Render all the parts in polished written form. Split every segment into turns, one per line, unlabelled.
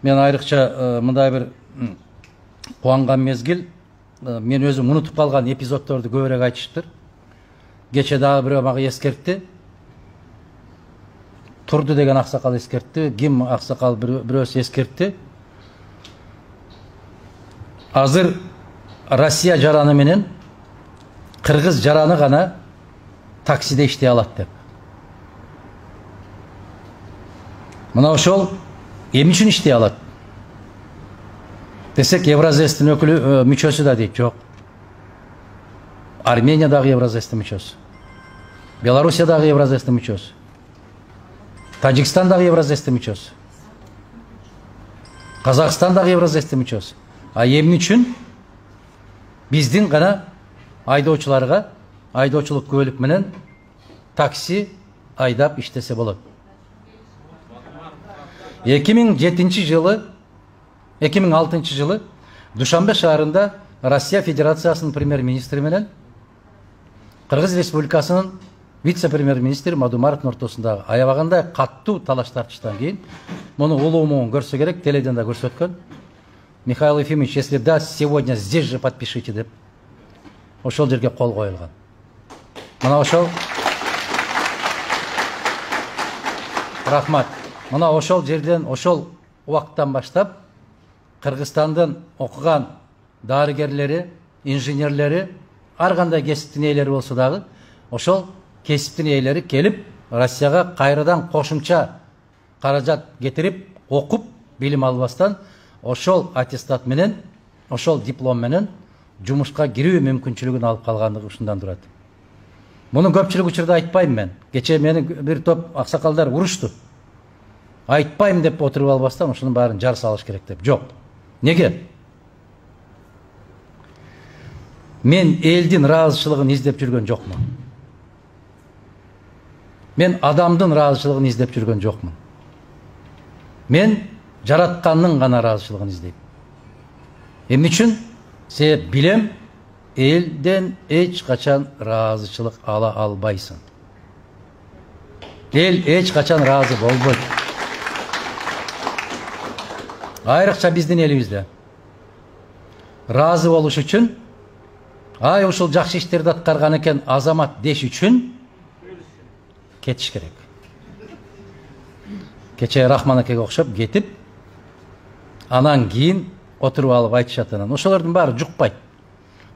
Мен айрыкча мындай бир кубанган мезгил, мен өзүм унутуп калган эпизоддорду көбүрөөк айтышыптыр. Кече дагы бирөө мага эскертти. Турду деген аксакал эскертти, ким аксакал бирөөсү эскертти. Азыр Россия жараны менен Кыргыз жараны гана таксиде иштей алат деп. Мына ошол эмне үчүн иштей алат десек, Евразэстин өкүлү мүчөсү да дейт, жок. Армения дагы Евразэстин мүчөсү, Белоруссия дагы Евразэстин мүчөсү, Тажикстан дагы Евразэстин мүчөсү, Казакстан дагы Евразэстин мүчөсү. А эмне үчүн биздин гана айдоочуларга айдоочулук көлүк менен такси айдап иштесе болот? 2006 жылы Душанбе шаарында Россия Федерациясынын премьер-министри менен Кыргыз Республикасынын вице-премьер-министри Мадумаровдун ортосундагы аябагандай каттуу талаш тартыштан кийин, муну улуумун көрсө керек, теледен да көрсөткөн, Михаил Ефимович, если да, сегодня здесь же подпишите деп, ошол жерге кол коюлган. Мына ошол рахмат. Мына ошол жерден, ошол убакыттан баштап Кыргызстандын окуган дарыгерлери, инженерлери, ар кандай кесиптин ээлери болсо дагы, ошол кесиптин ээлери келип Россияга кайрадан кошумча каражат кетирип, окуп, билим албастан ошол аттестат менен, ошол диплом менен жумушка кирүү мүмкүнчүлүгүн алып калгандыгы ушундан турат. Муну көпчүлүк учурда айтпайм мен. Кече мени бир топ аксакалдар урушту. Айтпайм деп отуруп албастан ушунун баарын жар салыш керек деп. Жок. Неге? Мен элдин ыраазычылыгын издеп жүргөн жокмун. Мен адамдын ыраазычылыгын издеп жүргөн жокмун. Мен жараткандын гана ыраазычылыгын издейм. Эмне үчүн? Себеп билем, элден эч качан ыраазычылык ала албайсың. Эл эч качан ыраазы болбойт. Айрыкча биздин элибизде. Ыраазы болуш үчүн, ай ушул жакшы иштерди аткарган экен азамат деш үчүн кетиш керек. Кече Рахман акеге окшоп кетип, анан кийин отуруп алып айтышат анан. Ошолордун баары жукпайт.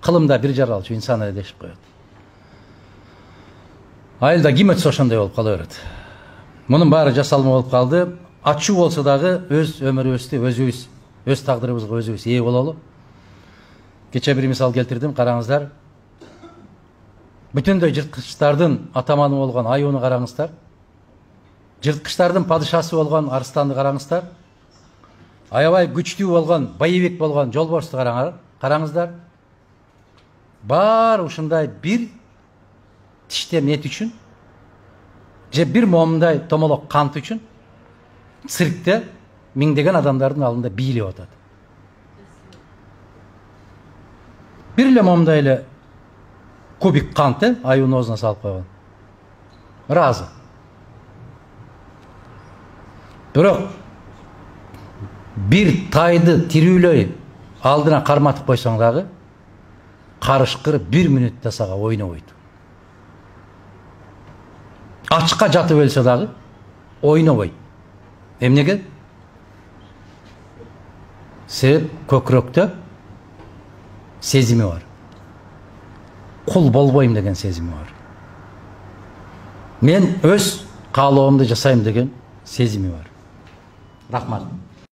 Кылымда бир жаралчу инсан эле дешип коет. Айылда ким өтсө ошондой болуп кала берет. Мунун баары жасалма болуп калды. Ачуу болсо дагы өз өмүрүбүздү өзүбүз, өз тагдырыбызга өзүбүз ээ бололу. Кече бир мисал келтирдим, караңыздар. Бүтүндөй жырткычтардын атаманы болгон Аюуну караңыздар. Жырткычтардын падышасы болгон Арстанды караңыздар. Аябай күчтүү болгон, Байбек болгон Жолборсту караңыздар. Бар ушундай бир тиштем эт үчүн, же бир момундай томолок кант үчүн циркте миңдеген адамдардын алдында бийлеп атат. Бир эле момундай эле кубик канты Аюунун оозуна салып койгон. Ыраазы. Бирок бир тайды тирүүлөй алдына карматып койсоң дагы, карышкыр 1 мүнөттө сага ойнобойт. Ачка жатып өлсө дагы ойнобойт. Эмнеге? Себеп көкүрөктө сезими бар. Кул болбойм деген сезими бар. Мен өз каалоомду жасайм деген сезими бар. Рахмат.